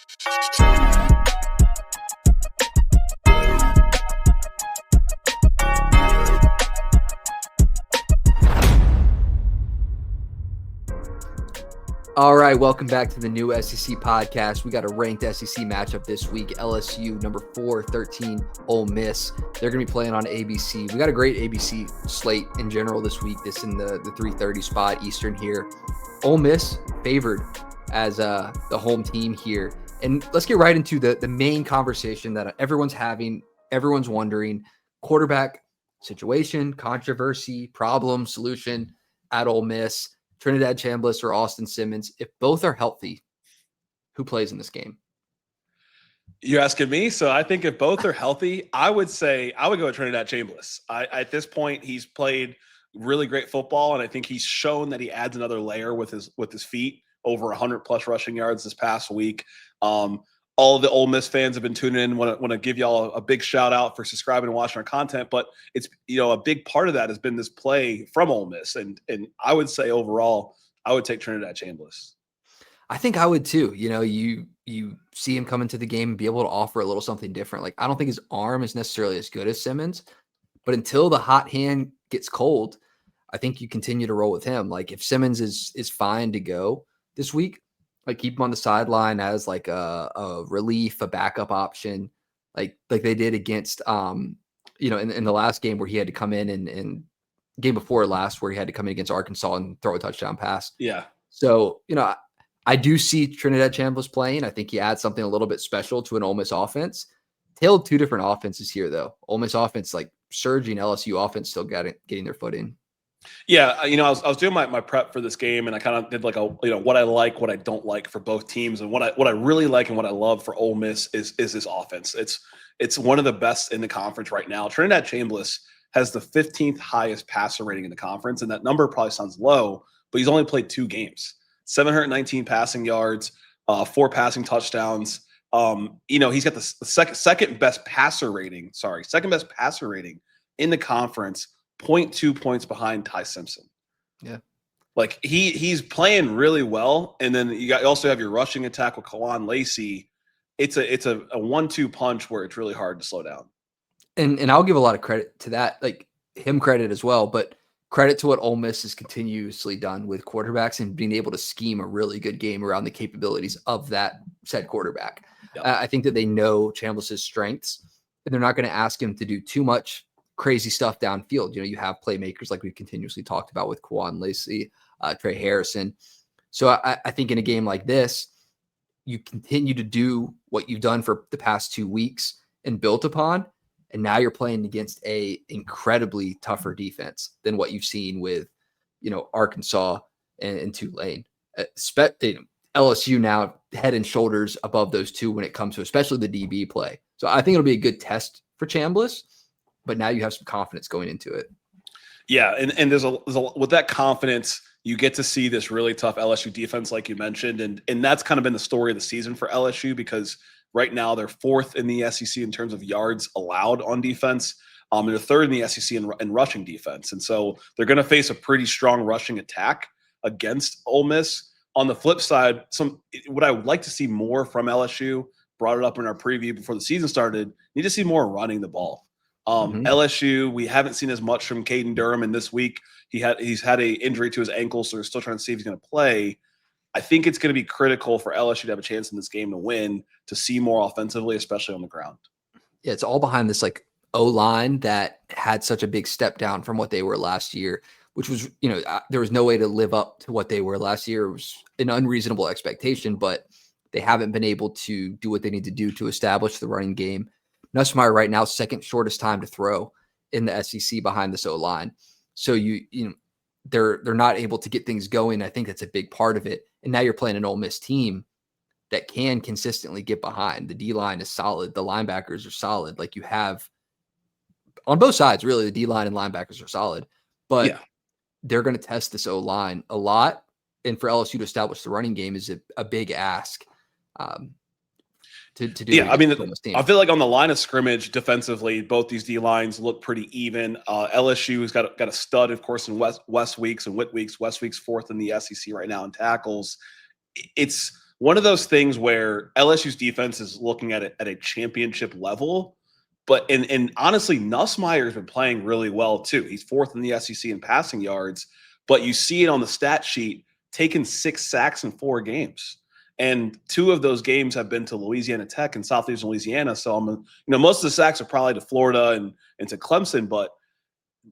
All right, welcome back to the new SEC podcast. We got a ranked SEC matchup this week. LSU, number 4, 13, Ole Miss. They're going to be playing on ABC. We got a great ABC slate in general this week. This in the 3:30 spot Eastern here. Ole Miss favored as the home team here. And let's get right into the main conversation that everyone's having, everyone's wondering. Quarterback situation, controversy, problem, solution at Ole Miss. Trinidad Chambliss or Austin Simmons, if both are healthy, who plays in this game? You're asking me? So I think if both are healthy, I would go with Trinidad Chambliss. At this point, he's played really great football, and I think he's shown that he adds another layer with his feet, over 100+ rushing yards this past week. All of the Ole Miss fans have been tuning in. Want to give y'all a big shout out for subscribing and watching our content. But it's, a big part of that has been this play from Ole Miss. And I would say overall, I would take Trinidad Chambliss. I think I would too. You see him come into the game and be able to offer a little something different. Like, I don't think his arm is necessarily as good as Simmons, but until the hot hand gets cold, I think you continue to roll with him. Like, if Simmons is fine to go this week, like, keep him on the sideline as like a relief, a backup option, like they did against in the last game where he had to come in and game before last where he had to come in against Arkansas and throw a touchdown pass. Yeah. So, I do see Trinidad Chambliss playing. I think he adds something a little bit special to an Ole Miss offense. Tailed two different offenses here, though. Ole Miss offense, like surging, LSU offense still getting their foot in. Yeah, I was doing my prep for this game, and I kind of did like what I like, what I don't like for both teams, and what I really like and what I love for Ole Miss is this offense. It's one of the best in the conference right now. Trinidad Chambliss has the 15th highest passer rating in the conference, and that number probably sounds low, but he's only played 2 games, 719 passing yards, 4 passing touchdowns. He's got the second best passer rating in the conference. 0.2 points behind Ty Simpson. Yeah. Like he's playing really well. And then you also have your rushing attack with Kawan Lacey. It's a 1-2 punch where it's really hard to slow down. And I'll give a lot of credit to that, like him credit as well, but credit to what Ole Miss has continuously done with quarterbacks and being able to scheme a really good game around the capabilities of that said quarterback. Yep. I think that they know Chambliss's strengths, and they're not going to ask him to do too much crazy stuff downfield. You have playmakers like we've continuously talked about with Kawan Lacey, Trey Harrison. So I think in a game like this, you continue to do what you've done for the past 2 weeks and built upon, and now you're playing against a incredibly tougher defense than what you've seen with, Arkansas and Tulane. LSU now head and shoulders above those two when it comes to especially the DB play. So I think it'll be a good test for Chambliss. But now you have some confidence going into it. Yeah, and there's a with that confidence, you get to see this really tough LSU defense, like you mentioned, and that's kind of been the story of the season for LSU because right now they're 4th in the SEC in terms of yards allowed on defense. They're 3rd in the SEC in rushing defense, and so they're going to face a pretty strong rushing attack against Ole Miss. On the flip side, what I would like to see more from LSU, brought it up in our preview before the season started, need to see more running the ball. LSU, we haven't seen as much from Caden Durham, and this week he's had a injury to his ankle, so they're still trying to see if he's going to play. I think it's going to be critical for LSU to have a chance in this game to win, to see more offensively, especially on the ground. Yeah, it's all behind this like O-line that had such a big step down from what they were last year, which was, there was no way to live up to what they were last year. It was an unreasonable expectation, but they haven't been able to do what they need to do to establish the running game. Nussmeier right now, second shortest time to throw in the SEC behind this O-line. So they're not able to get things going. I think that's a big part of it. And now you're playing an Ole Miss team that can consistently get behind. The D-line is solid. The linebackers are solid. Like you have on both sides, really, the D-line and linebackers are solid. But they're going to test this O-line a lot. And for LSU to establish the running game is a big ask. To do. Yeah, I mean, I feel like on the line of scrimmage defensively, both these D lines look pretty even. LSU has got a stud, of course, in West Weeks and Whit Weeks. West Weeks 4th in the SEC right now in tackles. It's one of those things where LSU's defense is looking at it at a championship level. But and honestly, Nussmeier has been playing really well too. He's fourth in the SEC in passing yards, but you see it on the stat sheet, taking 6 sacks in 4 games. And 2 of those games have been to Louisiana Tech and Southeastern Louisiana. So most of the sacks are probably to Florida and to Clemson, but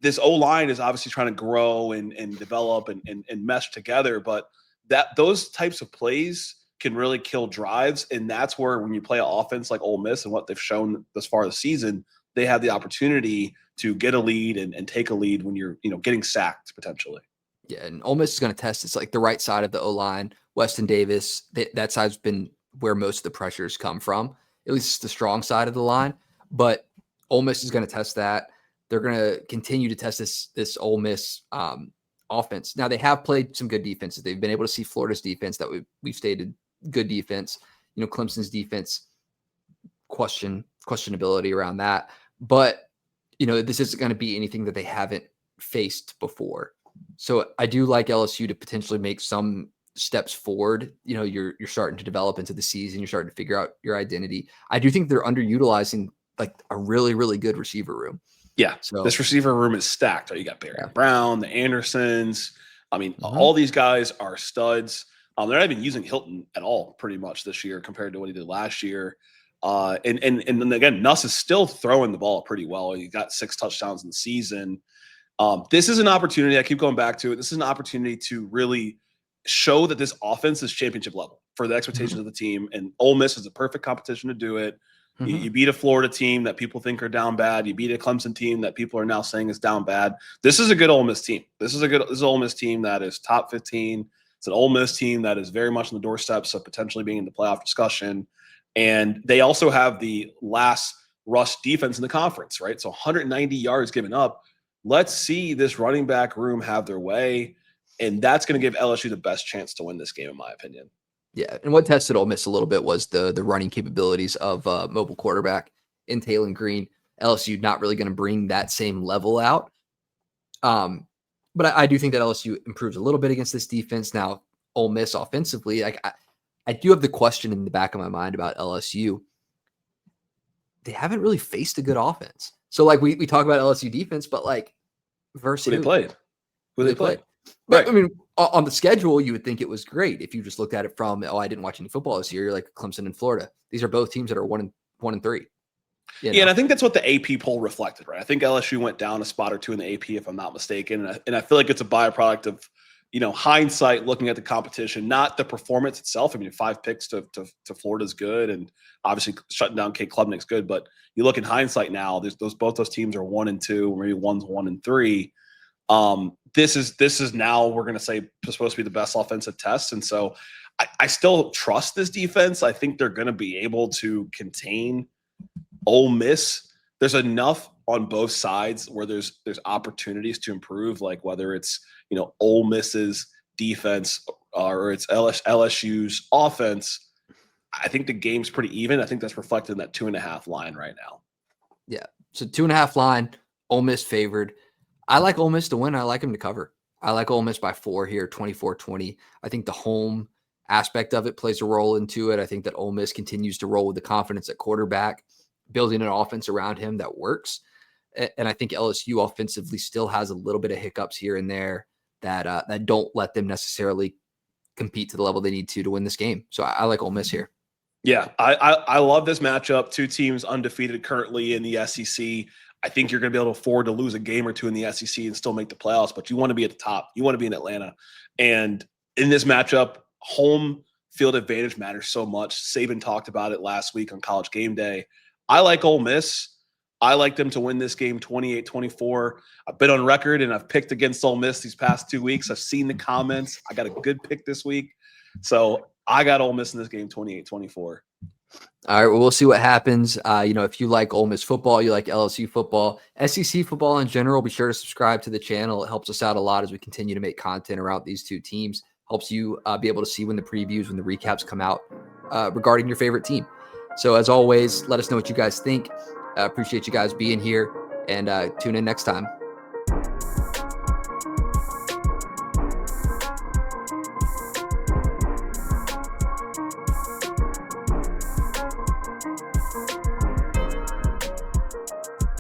this O-line is obviously trying to grow and develop and mesh together. But those types of plays can really kill drives. And that's where, when you play an offense like Ole Miss and what they've shown thus far this season, they have the opportunity to get a lead and take a lead when you're, getting sacked potentially. Yeah, and Ole Miss is going to test it's like the right side of the O-line. Weston Davis, that side's been where most of the pressures come from, at least the strong side of the line. But Ole Miss is going to test that. They're going to continue to test this Ole Miss offense. Now, they have played some good defenses. They've been able to see Florida's defense that we've stated good defense. Clemson's defense, questionability around that. But, this isn't going to be anything that they haven't faced before. So I do like LSU to potentially make some steps forward. You're starting to develop into the season. You're starting to figure out your identity. I do think they're underutilizing like a really, really good receiver room. Yeah. So this receiver room is stacked. You got Barry Brown, the Andersons. All these guys are studs. They're not even using Hilton at all pretty much this year compared to what he did last year. And then again, Nuss is still throwing the ball pretty well. He got 6 touchdowns in the season. This is an opportunity. I keep going back to it. This is an opportunity to really show that this offense is championship level for the expectations of the team. And Ole Miss is a perfect competition to do it. You beat a Florida team that people think are down bad. You beat a Clemson team that people are now saying is down bad. This is a good Ole Miss team. This is an Ole Miss team that is top 15. It's an Ole Miss team that is very much on the doorsteps of potentially being in the playoff discussion. And they also have the last rush defense in the conference, right? So 190 yards given up. Let's see this running back room have their way. And that's going to give LSU the best chance to win this game, in my opinion. Yeah, and what tested Ole Miss a little bit was the running capabilities of mobile quarterback in Taylor Green. LSU not really going to bring that same level out. But I do think that LSU improves a little bit against this defense. Now, Ole Miss offensively, I do have the question in the back of my mind about LSU. They haven't really faced a good offense. So, we talk about LSU defense, but versus who they played. Who they played. Right. On the schedule, you would think it was great if you just looked at it from, I didn't watch any football this year. You're like Clemson and Florida. These are both teams that are 1 and 3. Yeah, and I think that's what the AP poll reflected, right? I think LSU went down a spot or 2 in the AP, if I'm not mistaken. And I feel like it's a byproduct of, hindsight, looking at the competition, not the performance itself. 5 picks to Florida's good, and obviously shutting down Kate Klubnik's good. But you look in hindsight now, both those teams are 1 and 2, maybe one's 1 and 3. This is now, we're going to say, supposed to be the best offensive test. And so I still trust this defense. I think they're going to be able to contain Ole Miss. There's enough on both sides where there's opportunities to improve, like whether it's, Ole Miss's defense or it's LSU's offense. I think the game's pretty even. I think that's reflected in that 2.5 line right now. Yeah. So 2.5 line, Ole Miss favored. I like Ole Miss to win. I like them to cover. I like Ole Miss by 4 here, 24-20. I think the home aspect of it plays a role into it. I think that Ole Miss continues to roll with the confidence at quarterback, building an offense around him that works. And I think LSU offensively still has a little bit of hiccups here and there that don't let them necessarily compete to the level they need to win this game. So I like Ole Miss here. Yeah, I love this matchup. 2 teams undefeated currently in the SEC. I think you're going to be able to afford to lose a game or 2 in the SEC and still make the playoffs, but you want to be at the top. You want to be in Atlanta. And in this matchup, home field advantage matters so much. Saban talked about it last week on College Game Day. I like Ole Miss. I like them to win this game 28-24. I've been on record and I've picked against Ole Miss these past 2 weeks. I've seen the comments. I got a good pick this week. So I got Ole Miss in this game 28-24. All right, well, we'll see what happens. If you like Ole Miss football, you like LSU football, SEC football in general, be sure to subscribe to the channel. It helps us out a lot as we continue to make content around these 2 teams. Helps you be able to see when the previews, when the recaps come out regarding your favorite team. So as always, let us know what you guys think. Appreciate you guys being here, and tune in next time.